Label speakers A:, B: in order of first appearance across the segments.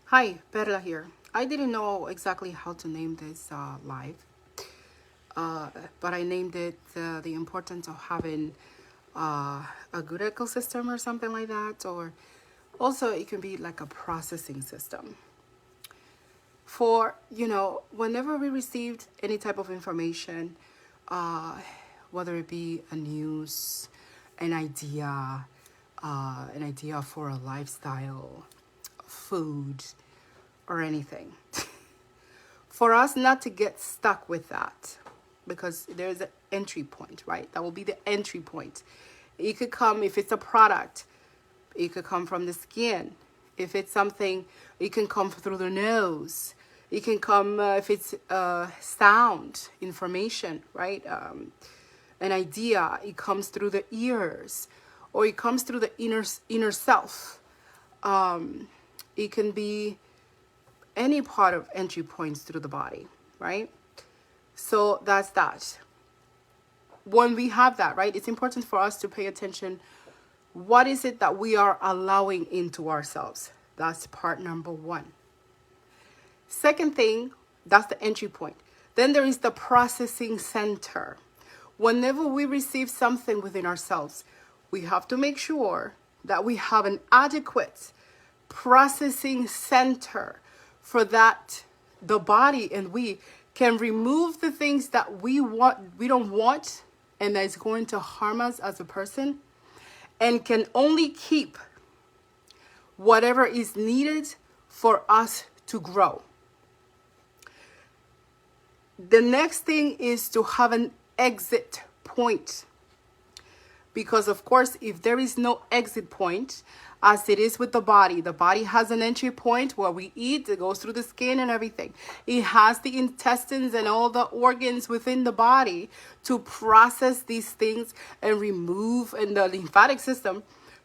A: Hi, Perla here. I didn't know exactly how to name this live, uh, but I named it the importance of having a good ecosystem or something like that, or also it can be like a processing system. For, whenever we received any type of information, uh, whether it be a news, an idea, an idea for a lifestyle, food, or anything. For us not to get stuck with that, because there's an entry point, right? That will be the entry point. It could come, if it's a product, it could come from the skin. If it's something, it can come through the nose. It can come if it's sound information, right? An idea, it comes through the ears, or it comes through the inner self. It can be any part of entry points through the body, right? So that's that. When we have that, right, it's important for us to pay attention. What is it that we are allowing into ourselves? That's part number one. Second thing, that's the entry point. Then there is the processing center. Whenever we receive something within ourselves, we have to make sure that we have an adequate processing center for that. The body and we can remove the things that we don't want, and that is going to harm us as a person, and can only keep whatever is needed for us to grow. The next thing is to have an exit point. Because of course, if there is no exit point, as it is with the body has an entry point where we eat, it goes through the skin and everything. It has the intestines and all the organs within the body to process these things and remove, and the lymphatic system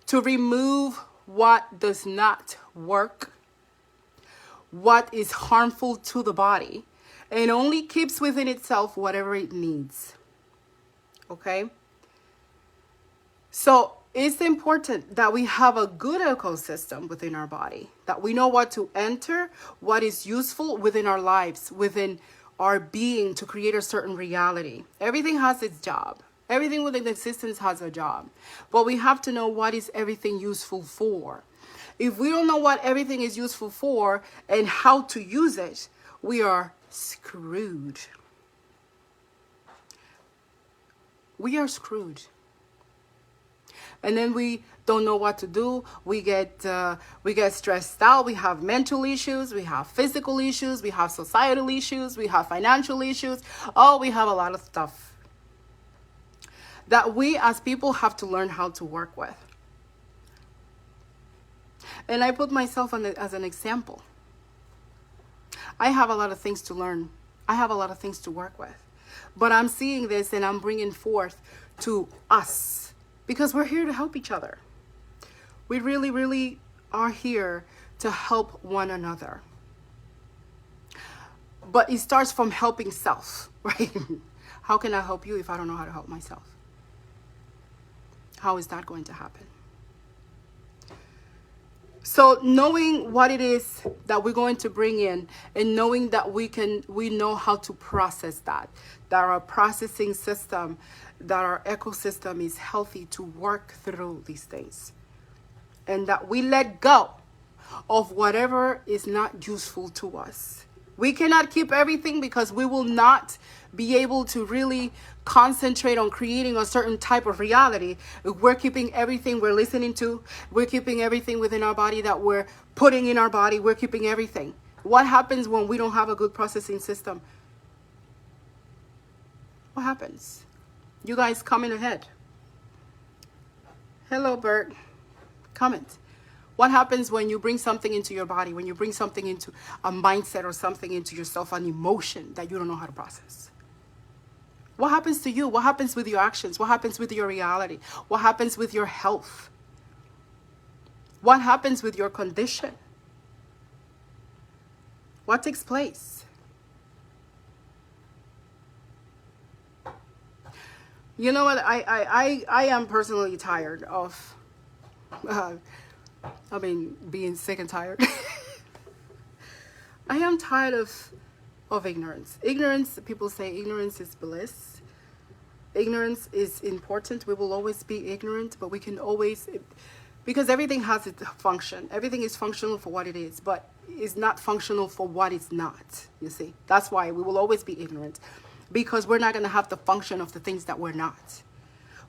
A: to remove what does not work, what is harmful to the body, and only keeps within itself whatever it needs. Okay? So it's important that we have a good ecosystem within our body, that we know what to enter, what is useful within our lives, within our being, to create a certain reality. Everything has its job. Everything within existence has a job. But we have to know what is everything useful for. If we don't know what everything is useful for and how to use it, we are screwed. We are screwed. And then we don't know what to do. We get stressed out. We have mental issues. We have physical issues. We have societal issues. We have financial issues. Oh, we have a lot of stuff that we as people have to learn how to work with. And I put myself as an example. I have a lot of things to learn. I have a lot of things to work with. But I'm seeing this and I'm bringing forth to us, because we're here to help each other. We really, really are here to help one another. But it starts from helping self, right? How can I help you if I don't know how to help myself? How is that going to happen? So knowing what it is that we're going to bring in, and knowing that we know how to process that our processing system, that our ecosystem is healthy to work through these things, and that we let go of whatever is not useful to us. We cannot keep everything, because we will not be able to really concentrate on creating a certain type of reality. We're keeping everything we're listening to. We're keeping everything within our body that we're putting in our body. We're keeping everything. What happens when we don't have a good processing system? What happens? You guys comment ahead. Hello, Bert. Comment. What happens when you bring something into your body, when you bring something into a mindset or something into yourself, an emotion that you don't know how to process? What happens to you? What happens with your actions? What happens with your reality? What happens with your health? What happens with your condition? What takes place? You know what? I am personally tired of, being sick and tired. I am tired of ignorance. Ignorance, people say ignorance is bliss. Ignorance is important. We will always be ignorant, but we can always, because everything has its function. Everything is functional for what it is, but is not functional for what it's not. You see, that's why we will always be ignorant, because we're not going to have the function of the things that we're not.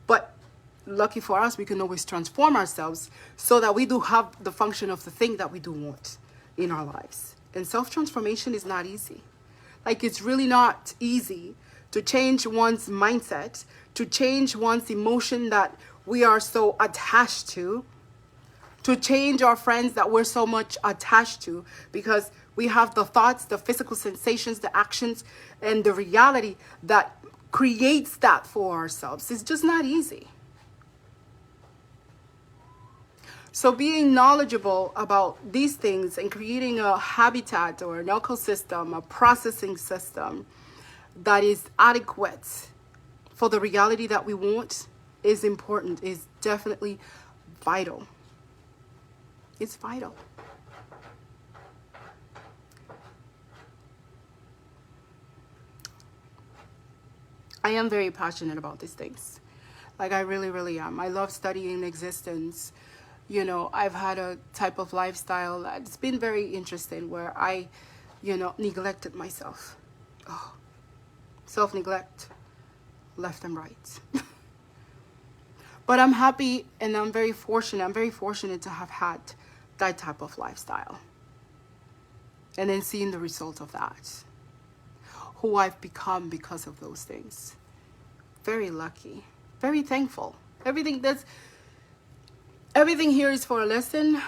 A: But lucky for us, we can always transform ourselves so that we do have the function of the thing that we do want in our lives. And self-transformation is not easy. Like, it's really not easy to change one's mindset, to change one's emotion that we are so attached to change our friends that we're so much attached to, because we have the thoughts, the physical sensations, the actions, and the reality that creates that for ourselves. It's just not easy. So being knowledgeable about these things and creating a habitat or an ecosystem, a processing system that is adequate for the reality that we want is important, is definitely vital. It's vital. I am very passionate about these things. Like, I really, really am. I love studying existence. You know, I've had a type of lifestyle that's been very interesting where I, neglected myself. Oh, self-neglect, left and right. But I'm happy and I'm very fortunate. I'm very fortunate to have had that type of lifestyle. And then seeing the result of that. Who I've become because of those things. Very lucky. Very thankful. Everything here is for a lesson.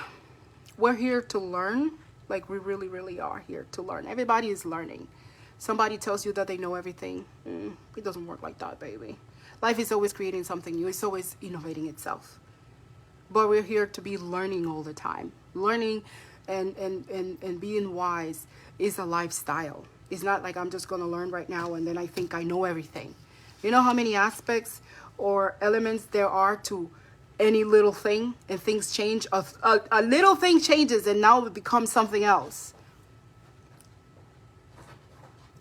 A: We're here to learn. Like, we really, really are here to learn. Everybody is learning. Somebody tells you that they know everything. It doesn't work like that, baby. Life is always creating something new. It's always innovating itself. But we're here to be learning all the time. Learning and being wise is a lifestyle. It's not like I'm just going to learn right now and then I think I know everything. You know how many aspects or elements there are to any little thing, and things change. A little thing changes and now it becomes something else.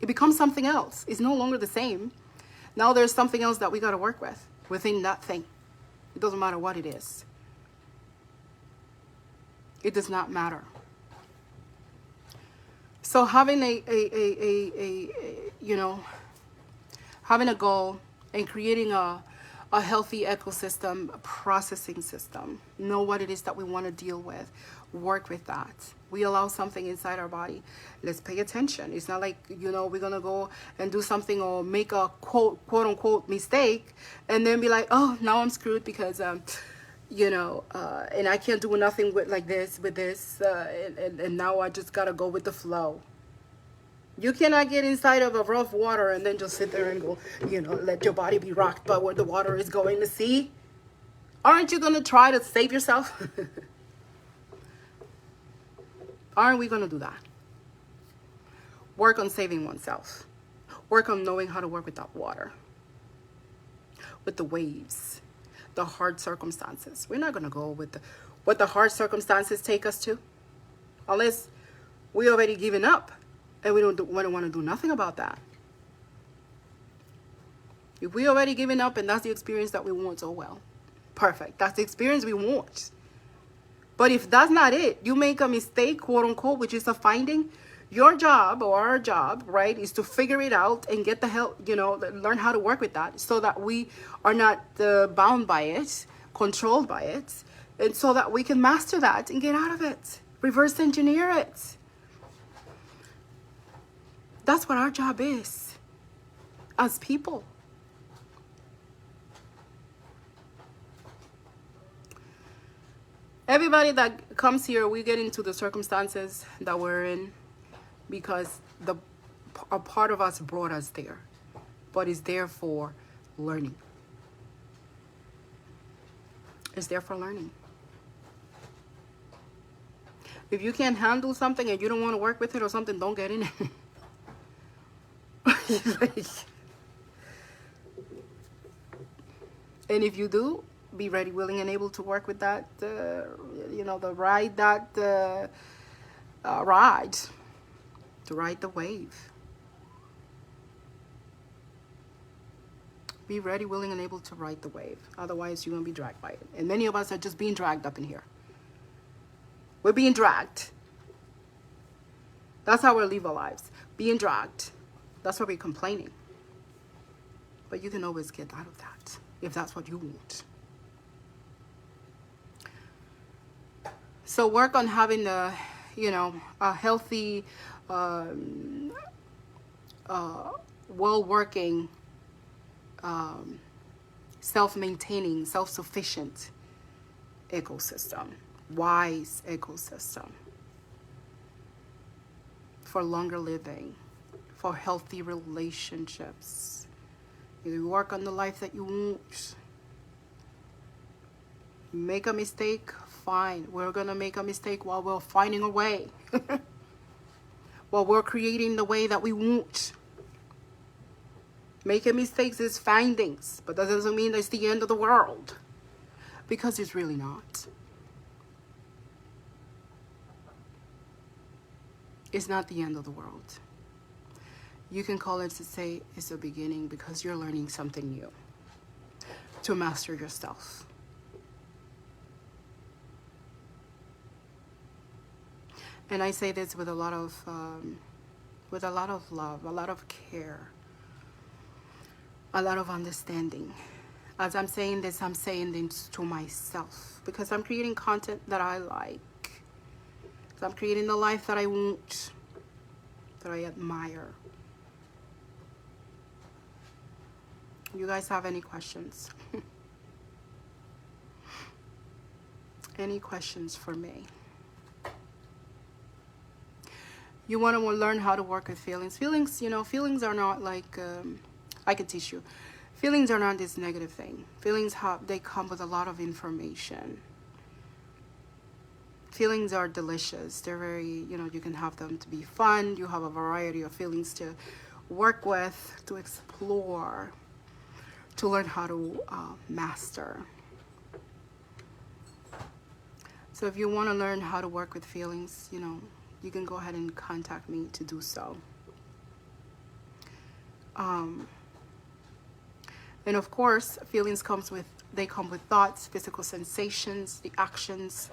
A: It becomes something else. It's no longer the same. Now there's something else that we got to work with within that thing. It doesn't matter what it is. It does not matter. So having having a goal and creating a healthy ecosystem, a processing system, know what it is that we want to deal with, work with that. We allow something inside our body. Let's pay attention. It's not like, we're going to go and do something or make a quote unquote mistake and then be like, oh, now I'm screwed because, and I can't do nothing with this, and now I just got to go with the flow. You cannot get inside of a rough water and then just sit there and go, let your body be rocked by where the water is going to see. Aren't you going to try to save yourself? Aren't we going to do that? Work on saving oneself. Work on knowing how to work with that water. With the waves. The hard circumstances. We're not going to go with what the hard circumstances take us to. Unless we already given up. And we don't want to do nothing about that. If we already given up and that's the experience that we want, so well. Perfect. That's the experience we want. But if that's not it, you make a mistake, quote unquote, which is a finding. Your job or our job, right, is to figure it out and get the help, learn how to work with that so that we are not bound by it, controlled by it, and so that we can master that and get out of it. Reverse engineer it. That's what our job is as people. Everybody that comes here, we get into the circumstances that we're in because a part of us brought us there, but it's there for learning. It's there for learning. If you can't handle something and you don't want to work with it or something, don't get in it. And if you do, be ready, willing, and able to work with that, ride. to ride the wave. Be ready, willing, and able to ride the wave. Otherwise, you're going to be dragged by it. And many of us are just being dragged up in here. We're being dragged. That's how we live our lives. Being dragged. That's why we're complaining. But you can always get out of that if that's what you want. So work on having a healthy, well-working, self-maintaining, self-sufficient ecosystem, wise ecosystem for longer living, for healthy relationships. You work on the life that you want. Make a mistake, fine. We're gonna make a mistake while we're finding a way. While we're creating the way that we want. Making mistakes is findings, but that doesn't mean it's the end of the world. Because it's really not. It's not the end of the world. You can call it to say it's a beginning because you're learning something new. To master yourself. And I say this with a lot of love, a lot of care, a lot of understanding. As I'm saying this to myself because I'm creating content that I like. I'm creating the life that I want, that I admire. You guys have any questions? Any questions for me? You want to learn how to work with feelings. Feelings, feelings are not like, I could teach you. Feelings are not this negative thing. Feelings, they come with a lot of information. Feelings are delicious. They're very, you can have them to be fun. You have a variety of feelings to work with, to explore, to learn how to master. So if you want to learn how to work with feelings, you can go ahead and contact me to do so. And of course, feelings come with thoughts, physical sensations, the actions.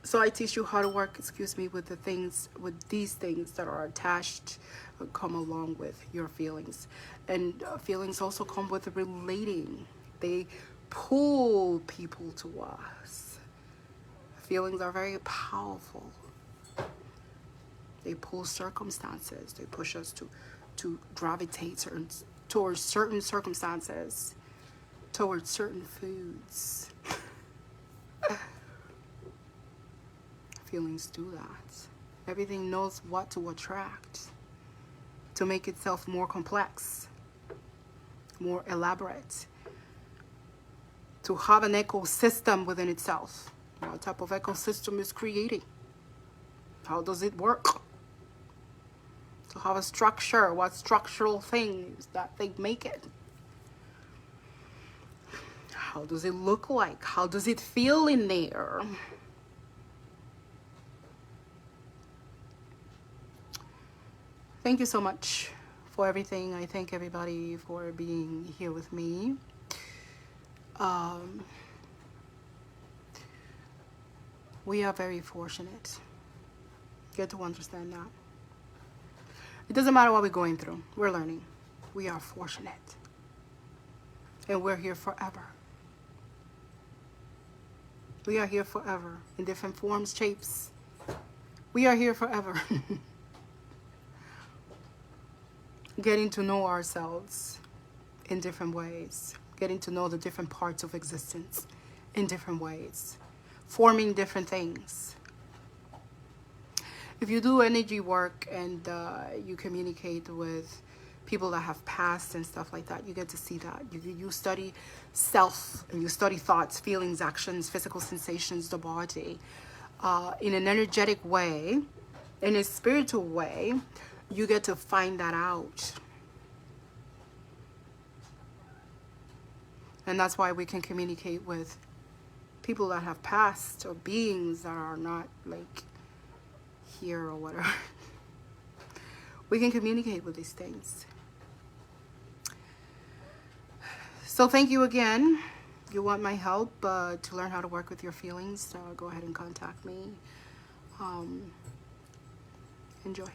A: So I teach you how to work, with these things that are attached, come along with your feelings. And feelings also come with relating. They pull people to us. Feelings are very powerful. They pull circumstances. They push us to gravitate towards certain circumstances, towards certain foods. Feelings do that. Everything knows what to attract to make itself more complex, more elaborate, to have an ecosystem within itself. What type of ecosystem is creating? How does it work? To have a structure, what structural things that they make it? How does it look like? How does it feel in there? Thank you so much for everything. I thank everybody for being here with me. We are very fortunate. Get to understand that. It doesn't matter what we're going through. We're learning. We are fortunate. And we're here forever. We are here forever in different forms, shapes. We are here forever. Getting to know ourselves in different ways. Getting to know the different parts of existence in different ways. Forming different things. If you do energy work and you communicate with people that have passed and stuff like that, you get to see that. You study self, and you study thoughts, feelings, actions, physical sensations, the body, in an energetic way, in a spiritual way. You get to find that out. And that's why we can communicate with people that have passed or beings that are not like here or whatever. We can communicate with these things. So thank you again. If you want my help to learn how to work with your feelings, go ahead and contact me. Enjoy.